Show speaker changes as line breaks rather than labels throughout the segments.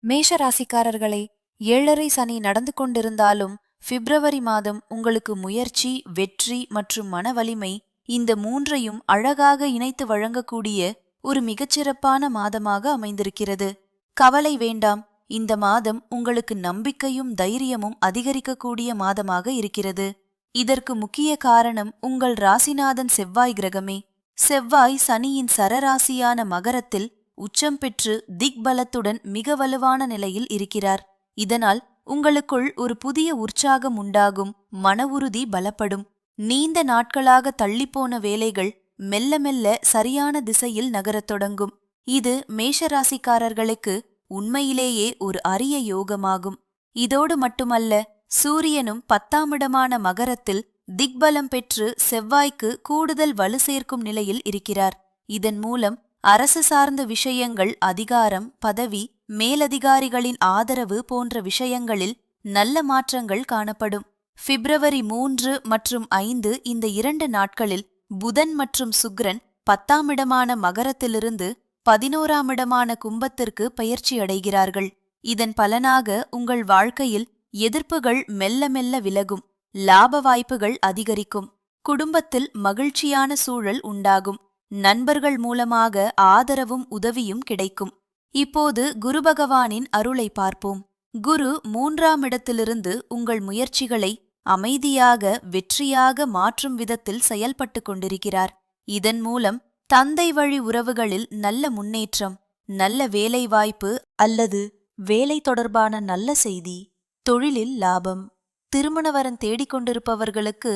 மேஷ ராசிக்காரர்களே, 7.5 சனி நடந்து கொண்டிருந்தாலும் பிப்ரவரி மாதம் உங்களுக்கு முயற்சி, வெற்றி மற்றும் மன வலிமை இந்த மூன்றையும் அழகாக இணைத்து வழங்கக்கூடிய ஒரு மிகச்சிறப்பான மாதமாக அமைந்திருக்கிறது. கவலை வேண்டாம், இந்த மாதம் உங்களுக்கு நம்பிக்கையும் தைரியமும் அதிகரிக்கக்கூடிய மாதமாக இருக்கிறது. இதற்கு முக்கிய காரணம் உங்கள் ராசிநாதன் செவ்வாய் கிரகமே. செவ்வாய் சனியின் சரராசியான மகரத்தில் உச்சம் பெற்று திக்பலத்துடன் மிக வலுவான நிலையில் இருக்கிறார். இதனால் உங்களுக்குள் ஒரு புதிய உற்சாகம் உண்டாகும், மன உறுதி பலப்படும். நீண்ட நாட்களாக தள்ளிப்போன வேலைகள் மெல்ல மெல்ல சரியான திசையில் நகரத் தொடங்கும். இது மேஷராசிக்காரர்களுக்கு உண்மையிலேயே ஒரு அரிய யோகமாகும். இதோடு மட்டுமல்ல, சூரியனும் 10ஆம் இடமான மகரத்தில் திக்பலம் பெற்று செவ்வாய்க்கு கூடுதல் வலு சேர்க்கும் நிலையில் இருக்கிறார். இதன் மூலம் அரசு சார்ந்த விஷயங்கள், அதிகாரம், பதவி, மேலதிகாரிகளின் ஆதரவு போன்ற விஷயங்களில் நல்ல மாற்றங்கள் காணப்படும். பிப்ரவரி 3 மற்றும் 5 இந்த 2 நாட்களில் புதன் மற்றும் சுக்கிரன் 10ஆம் இடமான மகரத்திலிருந்து 11ஆம் இடமான கும்பத்திற்கு பயிற்சி அடைகிறார்கள். இதன் பலனாக உங்கள் வாழ்க்கையில் எதிர்ப்புகள் மெல்ல மெல்ல விலகும், லாப வாய்ப்புகள் அதிகரிக்கும், குடும்பத்தில் மகிழ்ச்சியான சூழல் உண்டாகும், நண்பர்கள் மூலமாக ஆதரவும் உதவியும் கிடைக்கும். இப்போது குரு பகவானின் அருளை பார்ப்போம். குரு 3ஆம் இடத்திலிருந்து உங்கள் முயற்சிகளை அமைதியாக, வெற்றியாக மாற்றும் விதத்தில் செயல்பட்டு கொண்டிருக்கிறார். இதன் மூலம் தந்தை வழி உறவுகளில் நல்ல முன்னேற்றம், நல்ல வேலைவாய்ப்பு அல்லது வேலை தொடர்பான நல்ல செய்தி, தொழிலில் லாபம், திருமண வரன் தேடிக்கொண்டிருப்பவர்களுக்கு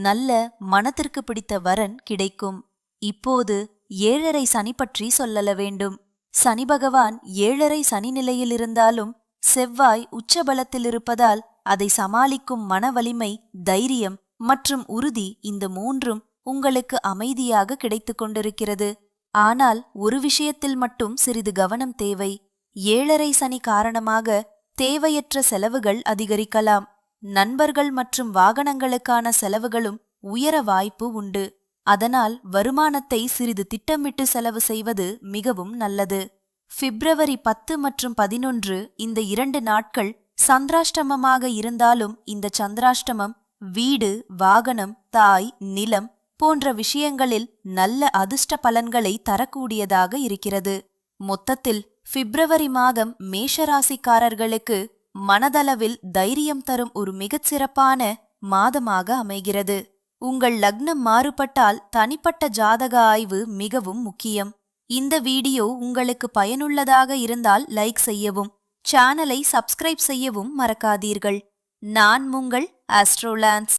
நல்ல மனத்திற்கு பிடித்த வரன் கிடைக்கும். இப்போது 7.5 சனி பற்றி சொல்லல வேண்டும். சனி பகவான் 7.5 சனி நிலையில் இருந்தாலும் செவ்வாய் உச்சபலத்தில் இருப்பதால் அதை சமாளிக்கும் மன வலிமை, தைரியம் மற்றும் உறுதி இந்த மூன்றும் உங்களுக்கு அமைதியாக கிடைத்து கொண்டிருக்கிறது. ஆனால் ஒரு விஷயத்தில் மட்டும் சிறிது கவனம் தேவை. 7.5 சனி காரணமாக தேவையற்ற செலவுகள் அதிகரிக்கலாம். நண்பர்கள் மற்றும் வாகனங்களுக்கான செலவுகளும் உயர வாய்ப்பு உண்டு. அதனால் வருமானத்தை சிறிது திட்டமிட்டு செலவு செய்வது மிகவும் நல்லது. பிப்ரவரி 10 மற்றும் 11 இந்த 2 நாட்கள் சந்திராஷ்டமமாக இருந்தாலும் இந்த சந்திராஷ்டமம் வீடு, வாகனம், தாய், நிலம் போன்ற விஷயங்களில் நல்ல அதிர்ஷ்ட பலன்களை தரக்கூடியதாக இருக்கிறது. மொத்தத்தில் பிப்ரவரி மாதம் மேஷராசிக்காரர்களுக்கு மனதளவில் தைரியம் தரும் ஒரு மிகச்சிறப்பான மாதமாக அமைகிறது. உங்கள் லக்னம் மாறுபட்டால் தனிப்பட்ட ஜாதக ஆய்வு மிகவும் முக்கியம். இந்த வீடியோ உங்களுக்கு பயனுள்ளதாக இருந்தால் லைக் செய்யவும், சேனலை சப்ஸ்கிரைப் செய்யவும் மறக்காதீர்கள். நான் உங்கள் ஆஸ்ட்ரோலான்ஸ்.